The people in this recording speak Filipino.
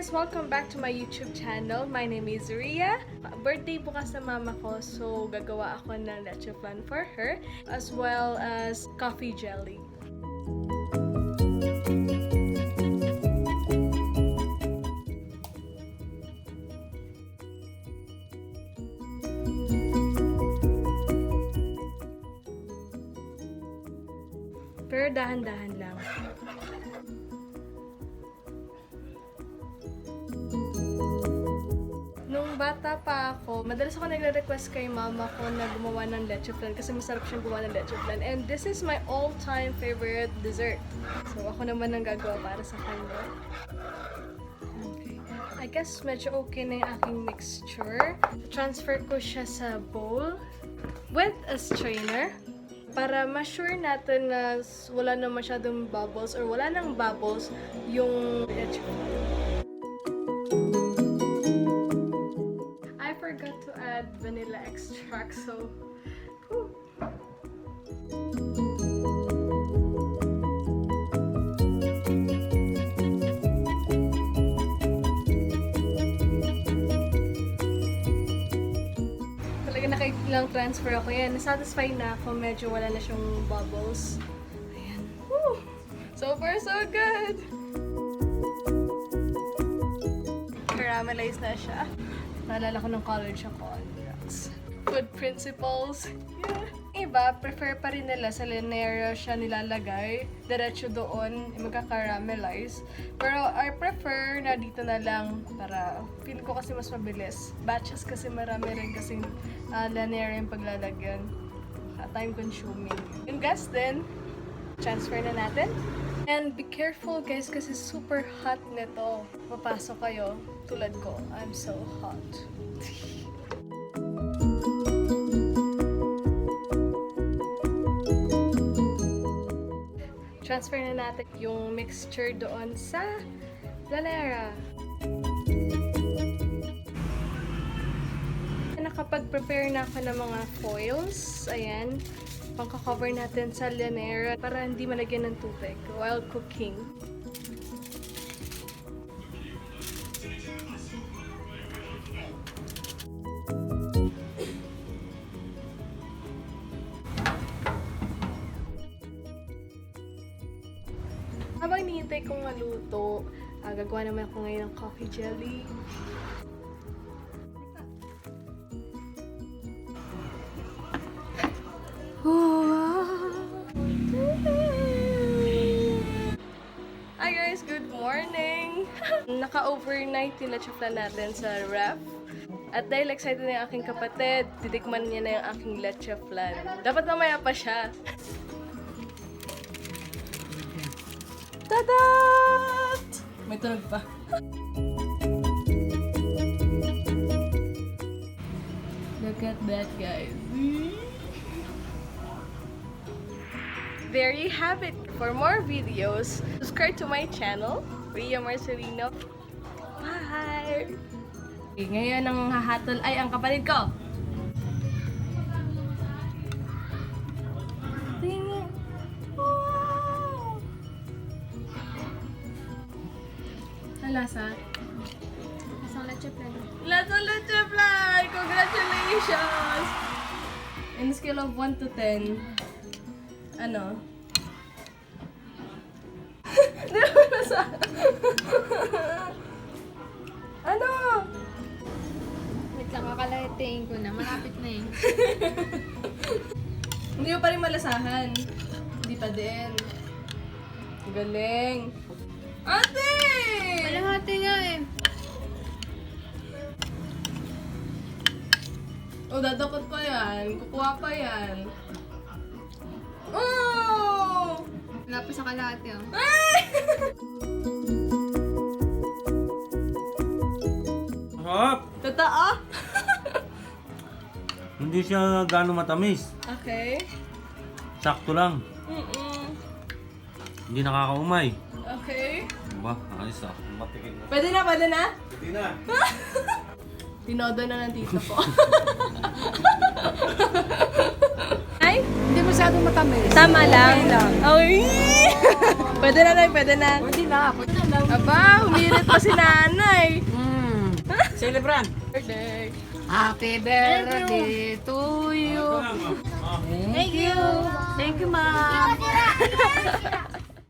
guys! Welcome back to my YouTube channel. My name is Ria. Birthday bukas na mama ko, so gagawa ako ng Leche Flan for her, as well as coffee jelly. Pero dahan-dahan lang. Nung bata pa ako, madalas ako nagre-request kay mama ko na gumawa ng leche flan kasi masarap siyang gumawa ng leche flan. And this is my all-time favorite dessert. So ako naman ang gagawa para sa kanya. Okay. I guess medyo okay na yung aking mixture. Transfer ko siya sa bowl with a strainer para ma-sure natin na wala na masyadong bubbles or wala nang bubbles yung leche flan. I forgot to add vanilla extract, so whew. Talaga nakailang transfer ako yan. Nasatisfy na ako, medyo wala na siyang bubbles. Ayan. Whew. So far, so good! Caramelize na siya. Naalala ko ng college ako. Food principles. Yeah. Iba, prefer pa rin nila sa Llanera siya nilalagay. Diretso doon, magka-caramelize. Pero I prefer na dito na lang para feel ko kasi mas mabilis. Batches kasi marami rin kasing Llanera yung paglalagyan. Time consuming. Yung gas din, transfer na natin. And be careful guys kasi super hot nito. Papasok kayo, tulad ko, I'm so hot. Transfer na natin yung mixture doon sa Llanera. Nakapag-prepare na ako ng mga foils. Ayan. Pangka-cover natin sa Llanera para hindi malagyan ng tubig while cooking. Habang hinihintay kong maluto, gagawa naman ako ngayon ng coffee jelly. Hi guys! Good morning! Naka-overnight yung leche flan natin sa ref. At dahil excited na yung aking kapatid, titikman niya na yung aking leche flan. Dapat mamaya pa siya. Tada! May tunog pa. Look at that, guys. There you have it. For more videos, subscribe to my channel, Ria Marcelino. Bye! Okay, ngayon ang hahatol ay ang kapatid ko. Tingin. Wow! Ang lasa? Lasang leche flan. Lasang leche flan! Congratulations! In a scale of 1 to 10, ano? Di ba nasa? Ano? Wait lang, kakalahitiin ko na. Malapit na eh. Hindi mo pa rin malasahan. Hindi pa din. Galing. Ate! Malahati nga eh. O, dadakot pa yan. Kukuha pa yan. Oh! Wala pa sa kalahati oh. Ay! Sarap! Totoo? Hindi siya gaano matamis. Okay. Sakto lang. Hindi nakakaumay. Okay. Ba, ayos ah. Matikin na. Pwede na, pwede na? Hindi na. Tinodo na ng tito ko. Ay? Hindi masyadong matamis. Tama lang. Okay lang. Okay. Pwede na, Nay, pwede na. Pwede na. Aba, humirit pa si Nanay. Celebrant. Birthday. Happy birthday to you. Thank you. Thank you, Mom.